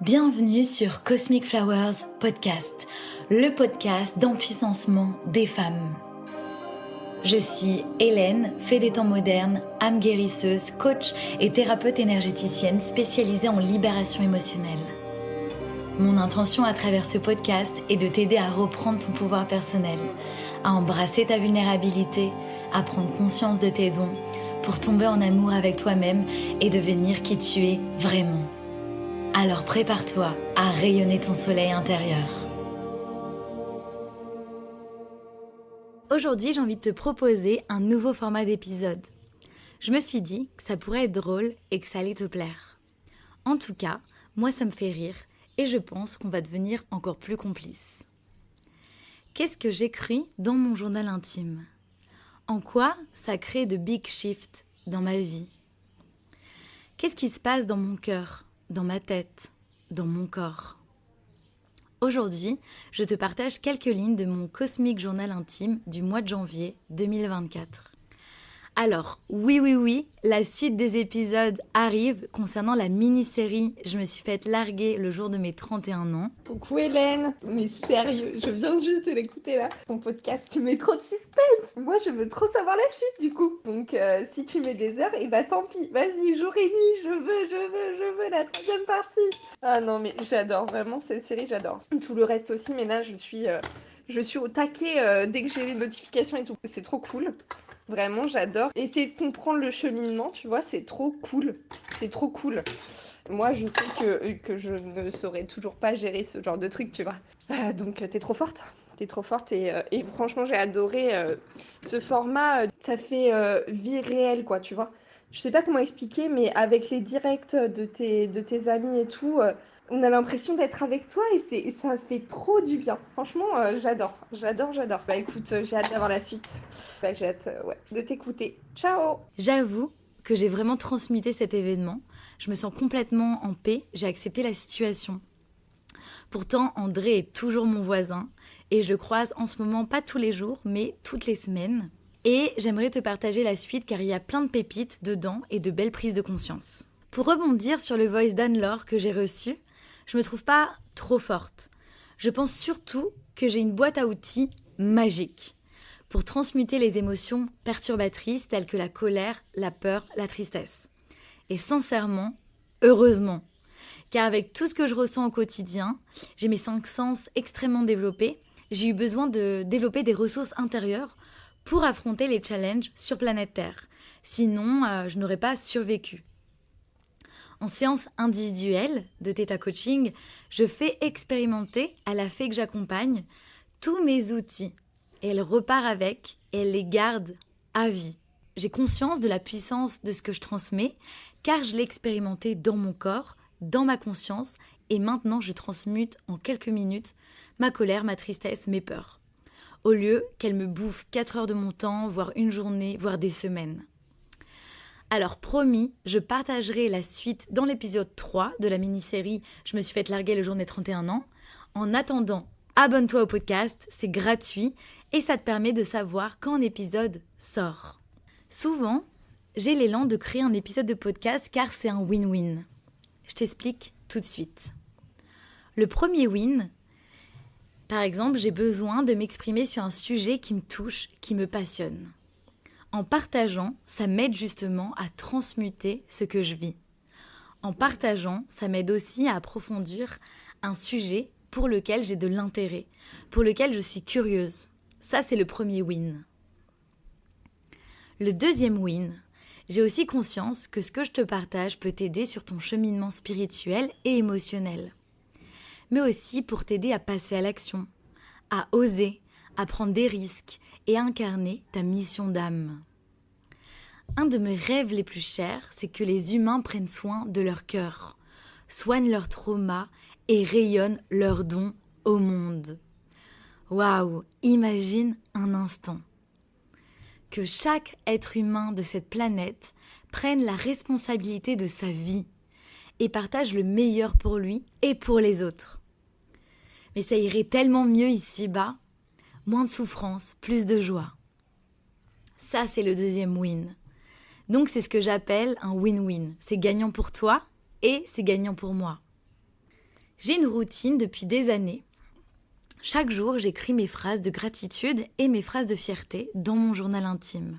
Bienvenue sur Cosmic Flowers Podcast, le podcast d'empuissancement des femmes. Je suis Hélène, fée des temps modernes, âme guérisseuse, coach et thérapeute énergéticienne spécialisée en libération émotionnelle. Mon intention à travers ce podcast est de t'aider à reprendre ton pouvoir personnel, à embrasser ta vulnérabilité, à prendre conscience de tes dons, pour tomber en amour avec toi-même et devenir qui tu es vraiment. Alors prépare-toi à rayonner ton soleil intérieur. Aujourd'hui, j'ai envie de te proposer un nouveau format d'épisode. Je me suis dit que ça pourrait être drôle et que ça allait te plaire. En tout cas, moi ça me fait rire et je pense qu'on va devenir encore plus complices. Qu'est-ce que j'écris dans mon journal intime ? En quoi ça crée de big shifts dans ma vie ? Qu'est-ce qui se passe dans mon cœur ? Dans ma tête, dans mon corps. Aujourd'hui, je te partage quelques lignes de mon Cosmic Journal intime du mois de janvier 2024. Alors, oui, la suite des épisodes arrive concernant la mini-série « Je me suis faite larguer le jour de mes 31 ans ». Coucou Hélène, mais sérieux, je viens juste de l'écouter là, ton podcast, tu mets trop de suspense. Moi je veux trop savoir la suite du coup. Donc si tu mets des heures, et bah tant pis, vas-y, jour et nuit, je veux la troisième partie. Ah non mais j'adore, vraiment cette série j'adore. Tout le reste aussi, mais là je suis au taquet dès que j'ai les notifications et tout. C'est trop cool. Vraiment, j'adore. Essayer de comprendre le cheminement, tu vois, c'est trop cool. C'est trop cool. Moi, je sais que je ne saurais toujours pas gérer ce genre de truc, tu vois. Donc, t'es trop forte. T'es trop forte et franchement, j'ai adoré ce format. Ça fait vie réelle, quoi, tu vois. Je sais pas comment expliquer, mais avec les directs de tes amis et tout, on a l'impression d'être avec toi et ça fait trop du bien. Franchement, j'adore. Bah écoute, j'ai hâte d'avoir la suite. Bah, j'ai hâte de t'écouter. Ciao! J'avoue que j'ai vraiment transmuté cet événement. Je me sens complètement en paix, j'ai accepté la situation. Pourtant, André est toujours mon voisin et je le croise en ce moment pas tous les jours, mais toutes les semaines. Et j'aimerais te partager la suite car il y a plein de pépites dedans et de belles prises de conscience. Pour rebondir sur le voice d'Anne-Laure que j'ai reçu, je me trouve pas trop forte. Je pense surtout que j'ai une boîte à outils magique pour transmuter les émotions perturbatrices telles que la colère, la peur, la tristesse. Et sincèrement, heureusement, car avec tout ce que je ressens au quotidien, j'ai mes 5 sens extrêmement développés, j'ai eu besoin de développer des ressources intérieures pour affronter les challenges sur planète Terre. Sinon, je n'aurais pas survécu. En séance individuelle de Theta Coaching, je fais expérimenter à la fée que j'accompagne tous mes outils. Et elle repart avec et elle les garde à vie. J'ai conscience de la puissance de ce que je transmets car je l'ai expérimenté dans mon corps, dans ma conscience et maintenant je transmute en quelques minutes ma colère, ma tristesse, mes peurs. Au lieu qu'elle me bouffe 4 heures de mon temps, voire une journée, voire des semaines. Alors promis, je partagerai la suite dans l'épisode 3 de la mini-série « Je me suis faite larguer le jour de mes 31 ans ». En attendant, abonne-toi au podcast, c'est gratuit et ça te permet de savoir quand un épisode sort. Souvent, j'ai l'élan de créer un épisode de podcast car c'est un win-win. Je t'explique tout de suite. Le premier win, par exemple, j'ai besoin de m'exprimer sur un sujet qui me touche, qui me passionne. En partageant, ça m'aide justement à transmuter ce que je vis. En partageant, ça m'aide aussi à approfondir un sujet pour lequel j'ai de l'intérêt, pour lequel je suis curieuse. Ça, c'est le premier win. Le deuxième win, j'ai aussi conscience que ce que je te partage peut t'aider sur ton cheminement spirituel et émotionnel. Mais aussi pour t'aider à passer à l'action, à oser, à prendre des risques et à incarner ta mission d'âme. Un de mes rêves les plus chers, c'est que les humains prennent soin de leur cœur, soignent leurs traumas et rayonnent leurs dons au monde. Waouh, imagine un instant. Que chaque être humain de cette planète prenne la responsabilité de sa vie et partage le meilleur pour lui et pour les autres. Mais ça irait tellement mieux ici-bas, moins de souffrance, plus de joie. Ça, c'est le deuxième win. Donc, c'est ce que j'appelle un win-win. C'est gagnant pour toi et c'est gagnant pour moi. J'ai une routine depuis des années. Chaque jour, j'écris mes phrases de gratitude et mes phrases de fierté dans mon journal intime.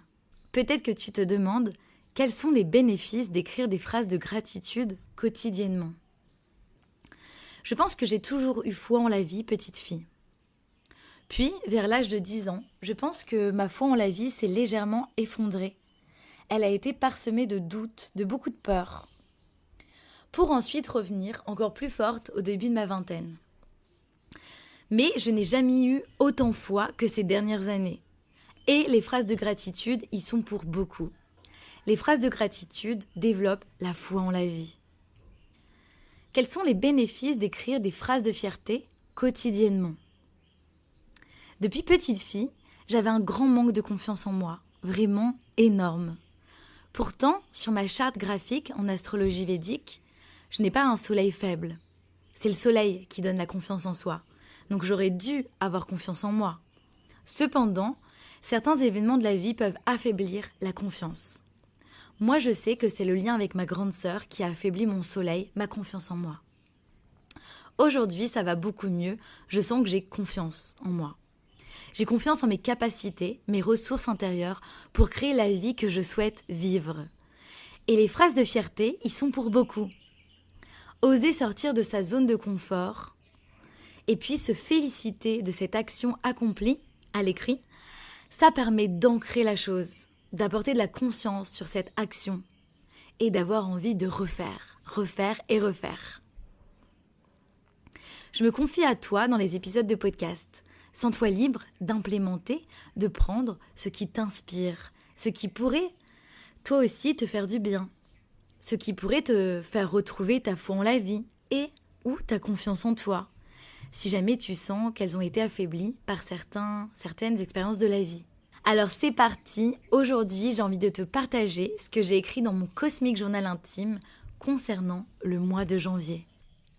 Peut-être que tu te demandes quels sont les bénéfices d'écrire des phrases de gratitude quotidiennement. Je pense que j'ai toujours eu foi en la vie, petite fille. Puis, vers l'âge de 10 ans, je pense que ma foi en la vie s'est légèrement effondrée. Elle a été parsemée de doutes, de beaucoup de peurs, pour ensuite revenir encore plus forte au début de ma vingtaine. Mais je n'ai jamais eu autant foi que ces dernières années. Et les phrases de gratitude y sont pour beaucoup. Les phrases de gratitude développent la foi en la vie. Quels sont les bénéfices d'écrire des phrases de fierté quotidiennement ? Depuis petite fille, j'avais un grand manque de confiance en moi, vraiment énorme. Pourtant, sur ma charte graphique en astrologie védique, je n'ai pas un soleil faible. C'est le soleil qui donne la confiance en soi. Donc j'aurais dû avoir confiance en moi. Cependant, certains événements de la vie peuvent affaiblir la confiance. Moi, je sais que c'est le lien avec ma grande sœur qui a affaibli mon soleil, ma confiance en moi. Aujourd'hui, ça va beaucoup mieux. Je sens que j'ai confiance en moi. J'ai confiance en mes capacités, mes ressources intérieures pour créer la vie que je souhaite vivre. Et les phrases de fierté, y sont pour beaucoup. Oser sortir de sa zone de confort et puis se féliciter de cette action accomplie à l'écrit, ça permet d'ancrer la chose, d'apporter de la conscience sur cette action et d'avoir envie de refaire et refaire. Je me confie à toi dans les épisodes de podcast. Sens-toi libre d'implémenter, de prendre ce qui t'inspire, ce qui pourrait toi aussi te faire du bien, ce qui pourrait te faire retrouver ta foi en la vie et ou ta confiance en toi, si jamais tu sens qu'elles ont été affaiblies par certaines expériences de la vie. Alors c'est parti, aujourd'hui j'ai envie de te partager ce que j'ai écrit dans mon Cosmic Journal intime concernant le mois de janvier.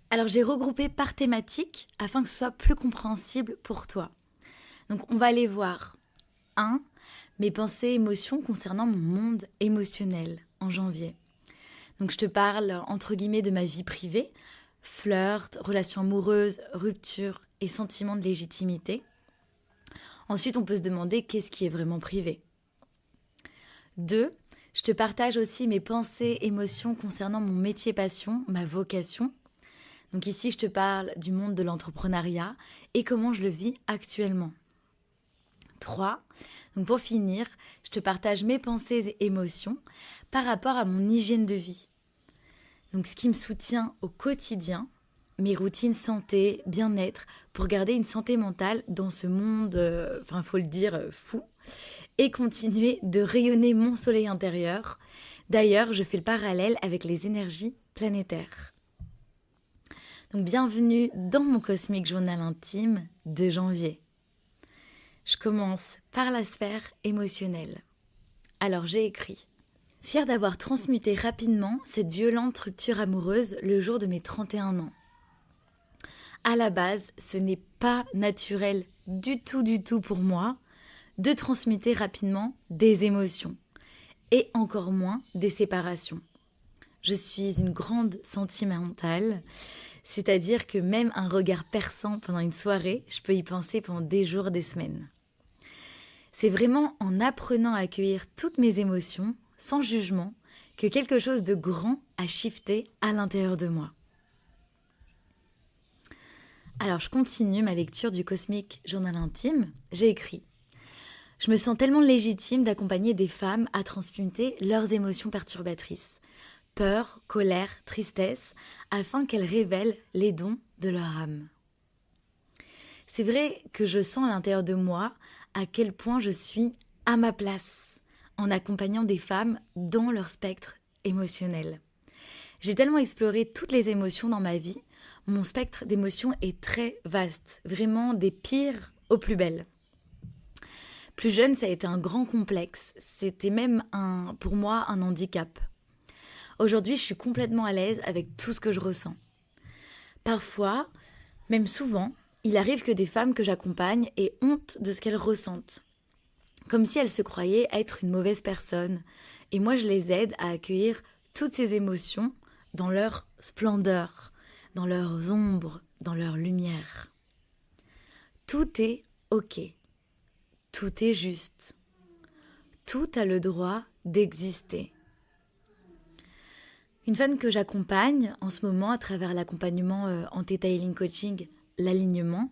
Alors j'ai regroupé par thématique afin que ce soit plus compréhensible pour toi. Donc on va aller voir 1. Mes pensées et émotions concernant mon monde émotionnel en janvier. Donc je te parle entre guillemets de ma vie privée, flirt, relations amoureuses, rupture et sentiment de légitimité. Ensuite on peut se demander qu'est-ce qui est vraiment privé. 2. Je te partage aussi mes pensées et émotions concernant mon métier passion, ma vocation. Donc ici, je te parle du monde de l'entrepreneuriat et comment je le vis actuellement. 3. Donc pour finir, je te partage mes pensées et émotions par rapport à mon hygiène de vie. Donc ce qui me soutient au quotidien, mes routines santé, bien-être, pour garder une santé mentale dans ce monde, faut le dire, fou, et continuer de rayonner mon soleil intérieur. D'ailleurs, je fais le parallèle avec les énergies planétaires. Donc bienvenue dans mon Cosmic Journal intime de janvier. Je commence par la sphère émotionnelle. Alors j'ai écrit « Fière d'avoir transmuté rapidement cette violente rupture amoureuse le jour de mes 31 ans. À la base, ce n'est pas naturel du tout pour moi de transmuter rapidement des émotions et encore moins des séparations. Je suis une grande sentimentale. C'est-à-dire que même un regard perçant pendant une soirée, je peux y penser pendant des jours, des semaines. C'est vraiment en apprenant à accueillir toutes mes émotions, sans jugement, que quelque chose de grand a shifté à l'intérieur de moi. Alors je continue ma lecture du Cosmic Journal intime. J'ai écrit « Je me sens tellement légitime d'accompagner des femmes à transmuter leurs émotions perturbatrices. Peur, colère, tristesse, afin qu'elles révèlent les dons de leur âme. » C'est vrai que je sens à l'intérieur de moi à quel point je suis à ma place en accompagnant des femmes dans leur spectre émotionnel. J'ai tellement exploré toutes les émotions dans ma vie, mon spectre d'émotions est très vaste, vraiment des pires aux plus belles. Plus jeune, ça a été un grand complexe, c'était même pour moi un handicap. Aujourd'hui, je suis complètement à l'aise avec tout ce que je ressens. Parfois, même souvent, il arrive que des femmes que j'accompagne aient honte de ce qu'elles ressentent. Comme si elles se croyaient être une mauvaise personne. Et moi, je les aide à accueillir toutes ces émotions dans leur splendeur, dans leurs ombres, dans leur lumière. Tout est OK. Tout est juste. Tout a le droit d'exister. Une femme que j'accompagne en ce moment à travers l'accompagnement en Theta Healing Coaching, l'alignement,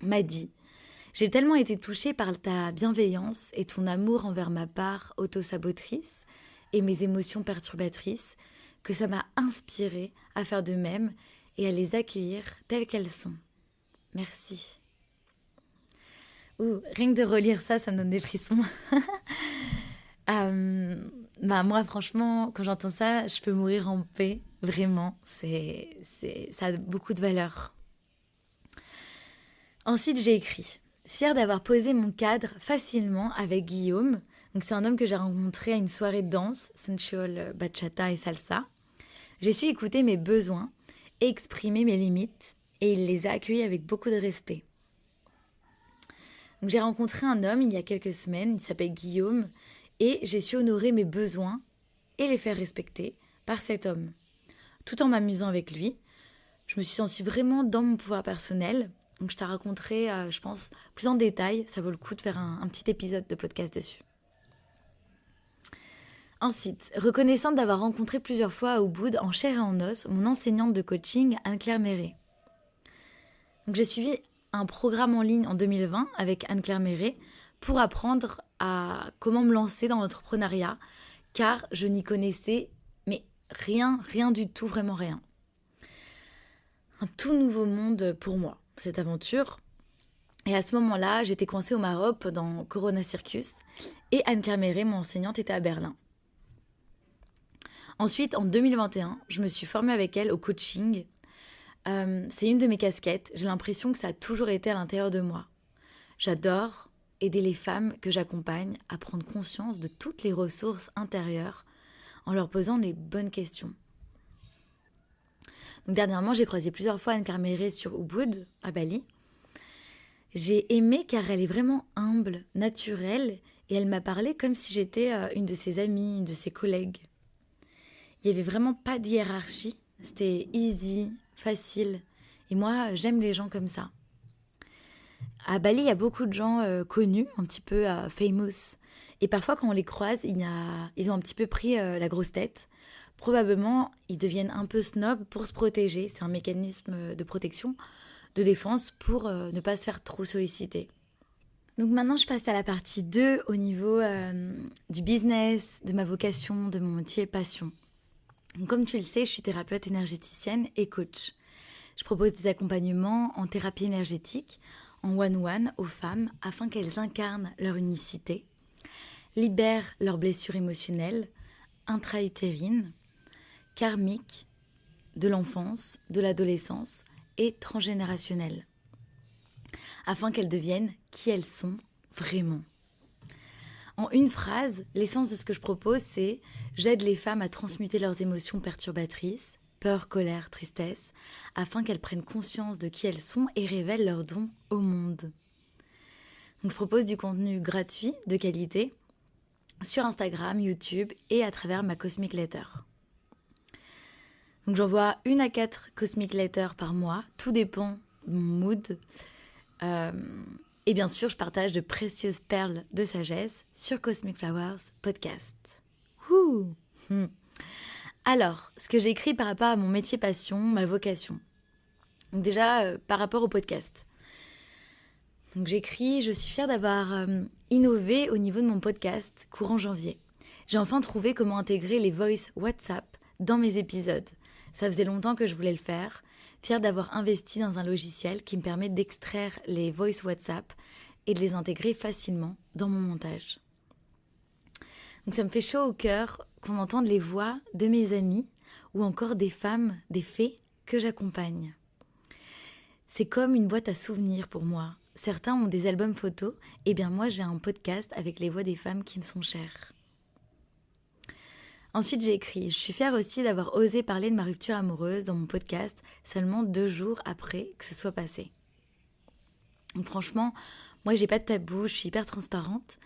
m'a dit « J'ai tellement été touchée par ta bienveillance et ton amour envers ma part autosabotrice et mes émotions perturbatrices que ça m'a inspirée à faire de même et à les accueillir telles qu'elles sont. Merci. » Rien que de relire ça, ça me donne des frissons. Moi, franchement, quand j'entends ça, je peux mourir en paix. Vraiment, ça a beaucoup de valeur. Ensuite, j'ai écrit « Fière d'avoir posé mon cadre facilement avec Guillaume. » Donc, c'est un homme que j'ai rencontré à une soirée de danse, sensual, bachata et salsa. J'ai su écouter mes besoins et exprimer mes limites et il les a accueillis avec beaucoup de respect. Donc, j'ai rencontré un homme il y a quelques semaines, il s'appelle Guillaume, et j'ai su honorer mes besoins et les faire respecter par cet homme. Tout en m'amusant avec lui, je me suis sentie vraiment dans mon pouvoir personnel. Donc je te raconterai, je pense, plus en détail. Ça vaut le coup de faire un petit épisode de podcast dessus. Ensuite, reconnaissante d'avoir rencontré plusieurs fois à Ubud, en chair et en os, mon enseignante de coaching, Anne-Claire Méret. Donc j'ai suivi un programme en ligne en 2020 avec Anne-Claire Méret pour apprendre à comment me lancer dans l'entrepreneuriat, car je n'y connaissais mais rien du tout, vraiment rien. Un tout nouveau monde pour moi, cette aventure. Et à ce moment-là, j'étais coincée au Maroc dans Corona Circus et Anne-Claire Méret, mon enseignante, était à Berlin. Ensuite, en 2021, je me suis formée avec elle au coaching. C'est une de mes casquettes. J'ai l'impression que ça a toujours été à l'intérieur de moi. J'adore aider les femmes que j'accompagne à prendre conscience de toutes les ressources intérieures en leur posant les bonnes questions. Donc dernièrement, j'ai croisé plusieurs fois Anne-Claire Méret sur Ubud, à Bali. J'ai aimé car elle est vraiment humble, naturelle, et elle m'a parlé comme si j'étais une de ses amies, une de ses collègues. Il n'y avait vraiment pas de hiérarchie, c'était easy, facile, et moi j'aime les gens comme ça. À Bali, il y a beaucoup de gens connus, un petit peu famous, et parfois quand on les croise, ils ont un petit peu pris la grosse tête. Probablement, ils deviennent un peu snob pour se protéger, c'est un mécanisme de protection, de défense pour ne pas se faire trop solliciter. Donc maintenant, je passe à la partie 2 au niveau du business, de ma vocation, de mon métier passion. Donc, comme tu le sais, je suis thérapeute énergéticienne et coach. Je propose des accompagnements en thérapie énergétique, en one-one aux femmes afin qu'elles incarnent leur unicité, libèrent leurs blessures émotionnelles, intra-utérines, karmiques, de l'enfance, de l'adolescence et transgénérationnelles, afin qu'elles deviennent qui elles sont vraiment. En une phrase, l'essence de ce que je propose, c'est « J'aide les femmes à transmuter leurs émotions perturbatrices, peur, colère, tristesse, afin qu'elles prennent conscience de qui elles sont et révèlent leurs dons au monde. » Donc, je propose du contenu gratuit, de qualité, sur Instagram, YouTube et à travers ma Cosmic Letter. Donc, j'envoie 1 à 4 Cosmic Letters par mois, tout dépend de mon mood. Et bien sûr, je partage de précieuses perles de sagesse sur Cosmic Flowers Podcast. Alors, ce que j'ai écrit par rapport à mon métier passion, ma vocation. Donc déjà, par rapport au podcast. Donc j'écris, je suis fière d'avoir innové au niveau de mon podcast courant janvier. J'ai enfin trouvé comment intégrer les voice WhatsApp dans mes épisodes. Ça faisait longtemps que je voulais le faire. Fière d'avoir investi dans un logiciel qui me permet d'extraire les voice WhatsApp et de les intégrer facilement dans mon montage. Donc ça me fait chaud au cœur qu'on entende les voix de mes amis ou encore des femmes, des fées que j'accompagne. C'est comme une boîte à souvenirs pour moi. Certains ont des albums photos, et bien moi j'ai un podcast avec les voix des femmes qui me sont chères. Ensuite, j'ai écrit « Je suis fière aussi d'avoir osé parler de ma rupture amoureuse dans mon podcast seulement 2 jours après que ce soit passé. » Donc franchement, moi, j'ai pas de tabou, je suis hyper transparente.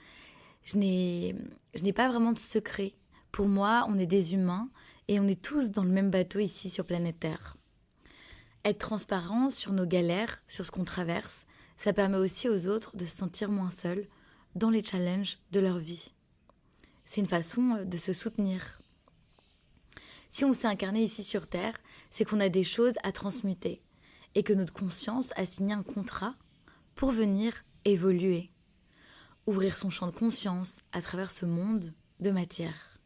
Je n'ai pas vraiment de secret. Pour moi, on est des humains et on est tous dans le même bateau ici sur planète Terre. Être transparent sur nos galères, sur ce qu'on traverse, ça permet aussi aux autres de se sentir moins seuls dans les challenges de leur vie. C'est une façon de se soutenir. Si on s'est incarné ici sur Terre, c'est qu'on a des choses à transmuter et que notre conscience a signé un contrat pour venir évoluer, ouvrir son champ de conscience à travers ce monde de matière.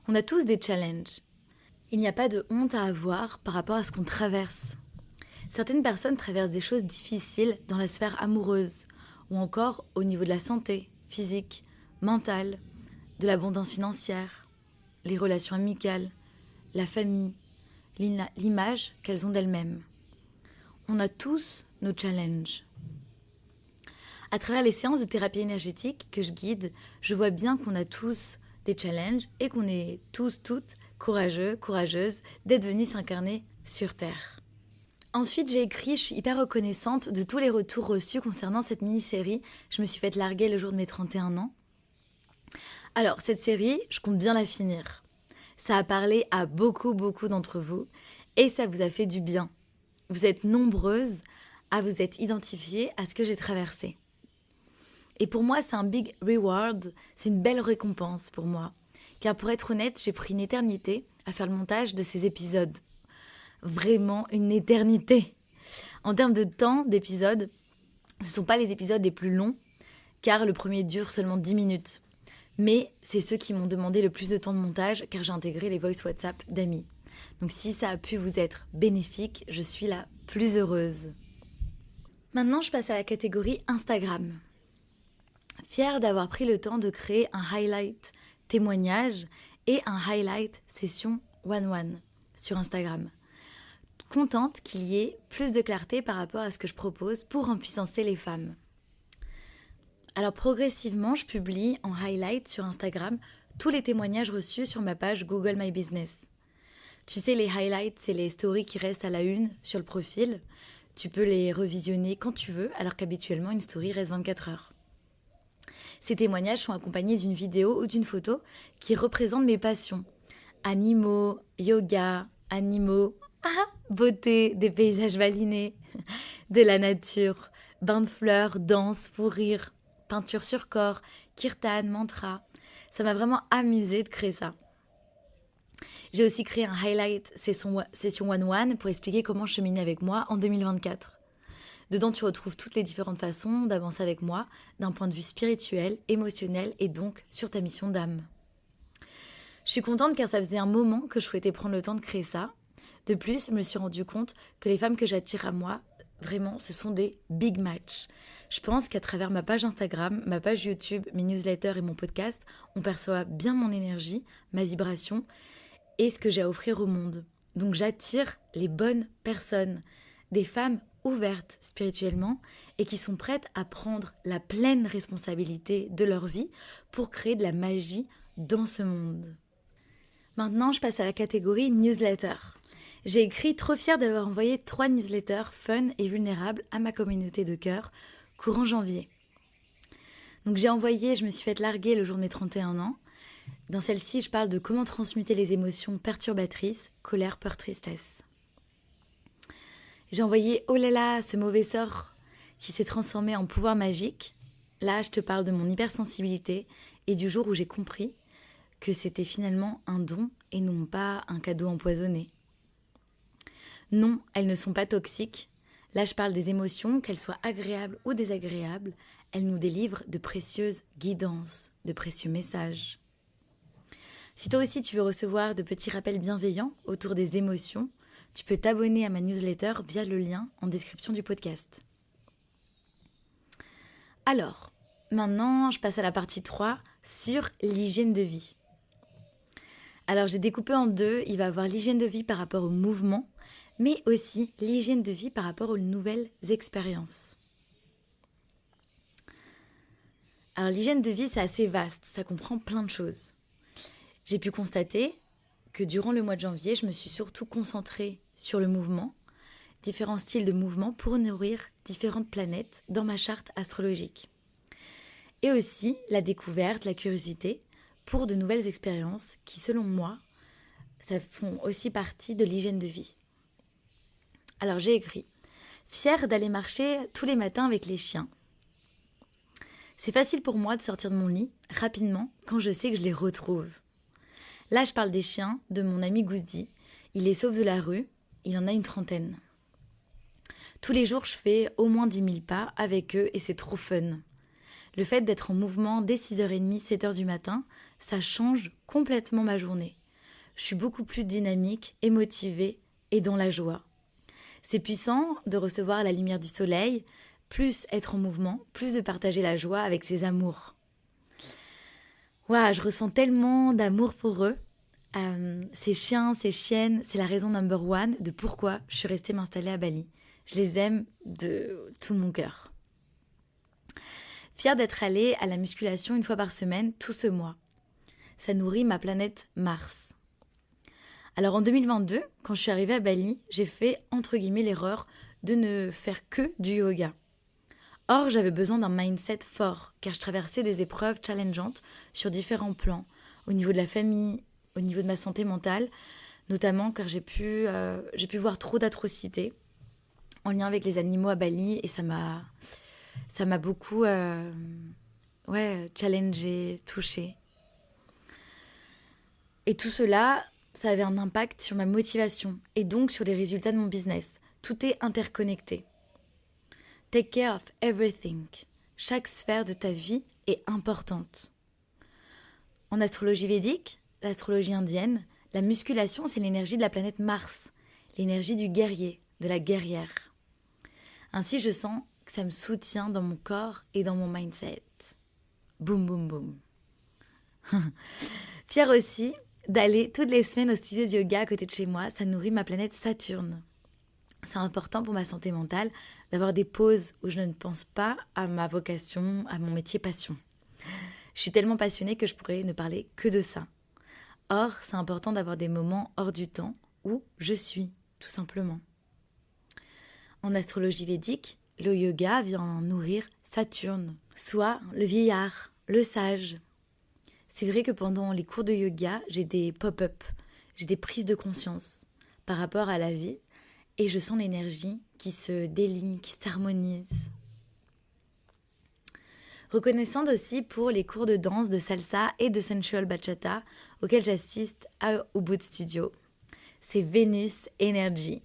On a tous des challenges. Il n'y a pas de honte à avoir par rapport à ce qu'on traverse. Certaines personnes traversent des choses difficiles dans la sphère amoureuse ou encore au niveau de la santé, physique, mentale, de l'abondance financière, les relations amicales, la famille, l'image qu'elles ont d'elles-mêmes. On a tous nos challenges. À travers les séances de thérapie énergétique que je guide, je vois bien qu'on a tous des challenges et qu'on est tous, toutes courageux, courageuses d'être venus s'incarner sur Terre. Ensuite, j'ai écrit, je suis hyper reconnaissante de tous les retours reçus concernant cette mini-série. Je me suis faite larguer le jour de mes 31 ans. Alors, cette série, je compte bien la finir. Ça a parlé à beaucoup d'entre vous et ça vous a fait du bien. Vous êtes nombreuses à vous être identifiées à ce que j'ai traversé. Et pour moi, c'est un big reward, c'est une belle récompense pour moi. Car pour être honnête, j'ai pris une éternité à faire le montage de ces épisodes. Vraiment une éternité. En termes de temps d'épisodes, ce ne sont pas les épisodes les plus longs, car le premier dure seulement 10 minutes. Mais c'est ceux qui m'ont demandé le plus de temps de montage, car j'ai intégré les voice WhatsApp d'amis. Donc si ça a pu vous être bénéfique, je suis la plus heureuse. Maintenant, je passe à la catégorie Instagram. Fière d'avoir pris le temps de créer un highlight témoignage et un highlight session one-one sur Instagram. Contente qu'il y ait plus de clarté par rapport à ce que je propose pour empuissancer les femmes. Alors progressivement, je publie en highlight sur Instagram tous les témoignages reçus sur ma page Google My Business. Tu sais, les highlights, c'est les stories qui restent à la une sur le profil. Tu peux les revisionner quand tu veux, alors qu'habituellement, une story reste 24 heures. Ces témoignages sont accompagnés d'une vidéo ou d'une photo qui représente mes passions. Animaux, yoga, beauté, des paysages balinés, de la nature, bains de fleurs, danse, fou rire, peinture sur corps, kirtan, mantra. Ça m'a vraiment amusée de créer ça. J'ai aussi créé un highlight session one-one pour expliquer comment cheminer avec moi en 2024. Dedans, tu retrouves toutes les différentes façons d'avancer avec moi d'un point de vue spirituel, émotionnel et donc sur ta mission d'âme. Je suis contente car ça faisait un moment que je souhaitais prendre le temps de créer ça. De plus, je me suis rendu compte que les femmes que j'attire à moi, vraiment, ce sont des big matchs. Je pense qu'à travers ma page Instagram, ma page YouTube, mes newsletters et mon podcast, on perçoit bien mon énergie, ma vibration et ce que j'ai à offrir au monde. Donc j'attire les bonnes personnes, des femmes ouvertes spirituellement et qui sont prêtes à prendre la pleine responsabilité de leur vie pour créer de la magie dans ce monde. Maintenant, je passe à la catégorie newsletter. J'ai écrit trop fière d'avoir envoyé 3 newsletters fun et vulnérables à ma communauté de cœur courant janvier. Donc je me suis faite larguer le jour de mes 31 ans. Dans celle-ci, je parle de comment transmuter les émotions perturbatrices, colère, peur, tristesse. J'ai envoyé oh là là, ce mauvais sort qui s'est transformé en pouvoir magique. Là, je te parle de mon hypersensibilité et du jour où j'ai compris que c'était finalement un don et non pas un cadeau empoisonné. Non, elles ne sont pas toxiques. Là, je parle des émotions, qu'elles soient agréables ou désagréables. Elles nous délivrent de précieuses guidances, de précieux messages. Si toi aussi tu veux recevoir de petits rappels bienveillants autour des émotions, tu peux t'abonner à ma newsletter via le lien en description du podcast. Alors, maintenant, je passe à la partie 3 sur l'hygiène de vie. Alors, j'ai découpé en deux. Il va y avoir l'hygiène de vie par rapport au mouvement, mais aussi l'hygiène de vie par rapport aux nouvelles expériences. Alors, l'hygiène de vie, c'est assez vaste. Ça comprend plein de choses. J'ai pu constater que durant le mois de janvier, je me suis surtout concentrée sur le mouvement, différents styles de mouvement pour nourrir différentes planètes dans ma charte astrologique. Et aussi la découverte, la curiosité pour de nouvelles expériences qui, selon moi, ça font aussi partie de l'hygiène de vie. Alors j'ai écrit « Fière d'aller marcher tous les matins avec les chiens. C'est facile pour moi de sortir de mon lit rapidement quand je sais que je les retrouve. Là, je parle des chiens de mon ami Gouzdi. Il les sauve de la rue. Il en a une 30aine. Tous les jours, je fais au moins 10 000 pas avec eux et c'est trop fun. Le fait d'être en mouvement dès 6h30, 7h du matin, ça change complètement ma journée. Je suis beaucoup plus dynamique et motivée et dans la joie. C'est puissant de recevoir la lumière du soleil, plus être en mouvement, plus de partager la joie avec ses amours. Ouah, je ressens tellement d'amour pour eux. Ces chiens, ces chiennes, c'est la raison number one de pourquoi je suis restée m'installer à Bali. Je les aime de tout mon cœur. Fière d'être allée à la musculation une fois par semaine tout ce mois. Ça nourrit ma planète Mars. Alors en 2022, quand je suis arrivée à Bali, j'ai fait entre guillemets l'erreur de ne faire que du yoga. Or, j'avais besoin d'un mindset fort, car je traversais des épreuves challengeantes sur différents plans, au niveau de la famille, au niveau de ma santé mentale, notamment car j'ai pu voir trop d'atrocités en lien avec les animaux à Bali, et ça m'a beaucoup challengée, touchée. Et tout cela, ça avait un impact sur ma motivation, et donc sur les résultats de mon business. Tout est interconnecté. Take care of everything. Chaque sphère de ta vie est importante. En astrologie védique, l'astrologie indienne, la musculation, c'est l'énergie de la planète Mars, l'énergie du guerrier, de la guerrière. Ainsi, je sens que ça me soutient dans mon corps et dans mon mindset. Boum, boum, boum. Fière aussi d'aller toutes les semaines au studio de yoga à côté de chez moi, ça nourrit ma planète Saturne. C'est important pour ma santé mentale d'avoir des pauses où je ne pense pas à ma vocation, à mon métier passion. Je suis tellement passionnée que je pourrais ne parler que de ça. Or, c'est important d'avoir des moments hors du temps où je suis, tout simplement. En astrologie védique, le yoga vient nourrir Saturne, soit le vieillard, le sage. C'est vrai que pendant les cours de yoga, j'ai des pop-up, j'ai des prises de conscience par rapport à la vie, et je sens l'énergie qui se délie, qui s'harmonise. Reconnaissante aussi pour les cours de danse, de salsa et de sensual bachata auxquels j'assiste à Ubud Studio. C'est Vénus Energy.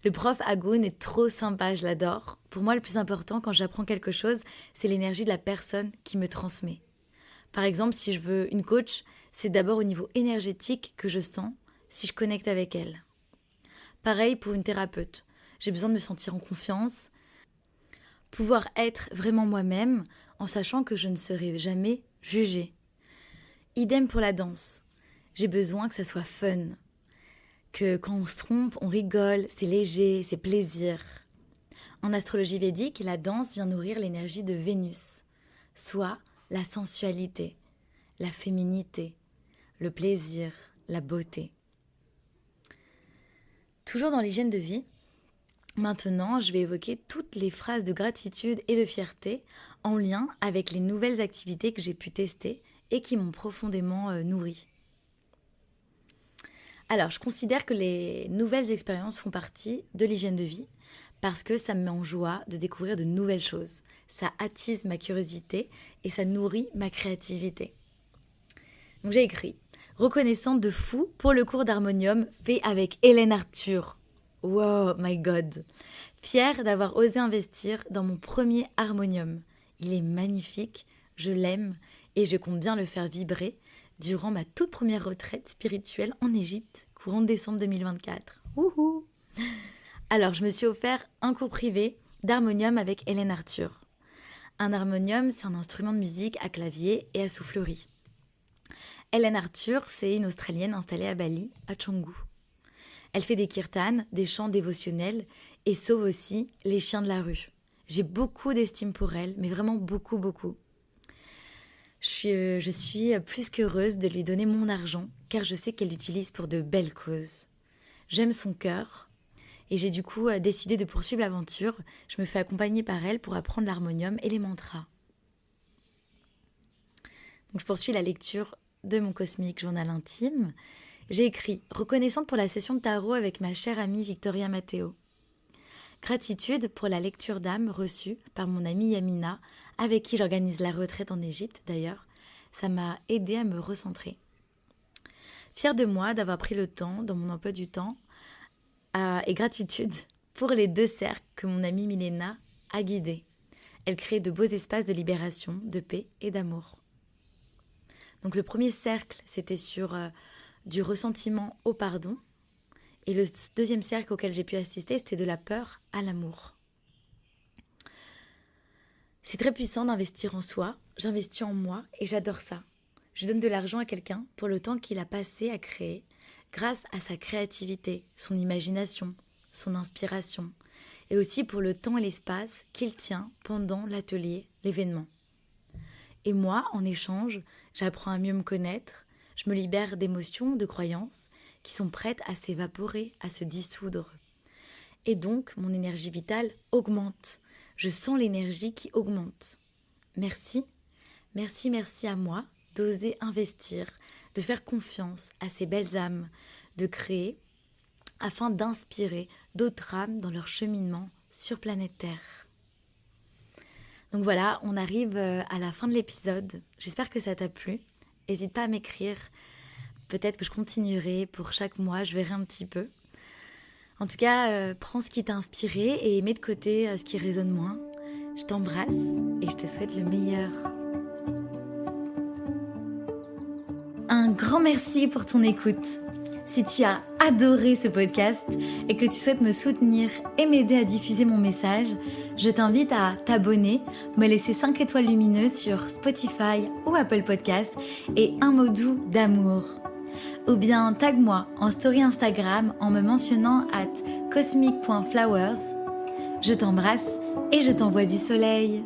Le prof Agun est trop sympa, je l'adore. Pour moi, le plus important quand j'apprends quelque chose, c'est l'énergie de la personne qui me transmet. Par exemple, si je veux une coach, c'est d'abord au niveau énergétique que je sens si je connecte avec elle. Pareil pour une thérapeute. J'ai besoin de me sentir en confiance, pouvoir être vraiment moi-même en sachant que je ne serai jamais jugée. Idem pour la danse. J'ai besoin que ça soit fun, que quand on se trompe, on rigole, c'est léger, c'est plaisir. En astrologie védique, la danse vient nourrir l'énergie de Vénus, soit la sensualité, la féminité, le plaisir, la beauté. Toujours dans l'hygiène de vie, maintenant, je vais évoquer toutes les phrases de gratitude et de fierté en lien avec les nouvelles activités que j'ai pu tester et qui m'ont profondément nourrie. Alors, je considère que les nouvelles expériences font partie de l'hygiène de vie parce que ça me met en joie de découvrir de nouvelles choses. Ça attise ma curiosité et ça nourrit ma créativité. Donc j'ai écrit « Reconnaissante de fou pour le cours d'harmonium fait avec Hélène Arthur. Wow, my God. Fière d'avoir osé investir dans mon premier harmonium. Il est magnifique, je l'aime et je compte bien le faire vibrer durant ma toute première retraite spirituelle en Égypte, courant décembre 2024. Wouhou! Alors, je me suis offert un cours privé d'harmonium avec Hélène Arthur. Un harmonium, c'est un instrument de musique à clavier et à soufflerie. Hélène Arthur, c'est une Australienne installée à Bali, à Canggu. Elle fait des kirtans, des chants dévotionnels et sauve aussi les chiens de la rue. J'ai beaucoup d'estime pour elle, mais vraiment beaucoup, beaucoup. Je suis plus qu'heureuse de lui donner mon argent, car je sais qu'elle l'utilise pour de belles causes. J'aime son cœur, et j'ai du coup décidé de poursuivre l'aventure. Je me fais accompagner par elle pour apprendre l'harmonium et les mantras. Donc je poursuis la lecture de mon cosmique journal intime. J'ai écrit « Reconnaissante pour la session de tarot avec ma chère amie Victoria Matteo. Gratitude pour la lecture d'âme reçue par mon amie Yamina, avec qui j'organise la retraite en Égypte d'ailleurs. Ça m'a aidé à me recentrer. Fière de moi d'avoir pris le temps dans mon emploi du temps et gratitude pour les 2 cercles que mon amie Milena a guidés. Elle crée de beaux espaces de libération, de paix et d'amour. Donc le premier cercle, c'était sur du ressentiment au pardon. Et le deuxième cercle auquel j'ai pu assister, c'était de la peur à l'amour. C'est très puissant d'investir en soi. J'investis en moi et j'adore ça. Je donne de l'argent à quelqu'un pour le temps qu'il a passé à créer, grâce à sa créativité, son imagination, son inspiration, et aussi pour le temps et l'espace qu'il tient pendant l'atelier, l'événement. Et moi, en échange, j'apprends à mieux me connaître, je me libère d'émotions, de croyances qui sont prêtes à s'évaporer, à se dissoudre. Et donc, mon énergie vitale augmente. Je sens l'énergie qui augmente. Merci, merci, merci à moi d'oser investir, de faire confiance à ces belles âmes, de créer afin d'inspirer d'autres âmes dans leur cheminement sur planète Terre. Donc voilà, on arrive à la fin de l'épisode. J'espère que ça t'a plu. N'hésite pas à m'écrire. Peut-être que je continuerai pour chaque mois, je verrai un petit peu. En tout cas, prends ce qui t'a inspiré et mets de côté ce qui résonne moins. Je t'embrasse et je te souhaite le meilleur. Un grand merci pour ton écoute. Si tu as adoré ce podcast et que tu souhaites me soutenir et m'aider à diffuser mon message, je t'invite à t'abonner, me laisser 5 étoiles lumineuses sur Spotify ou Apple Podcast et un mot doux d'amour. Ou bien tag-moi en story Instagram en me mentionnant @cosmic.flowers. Je t'embrasse et je t'envoie du soleil.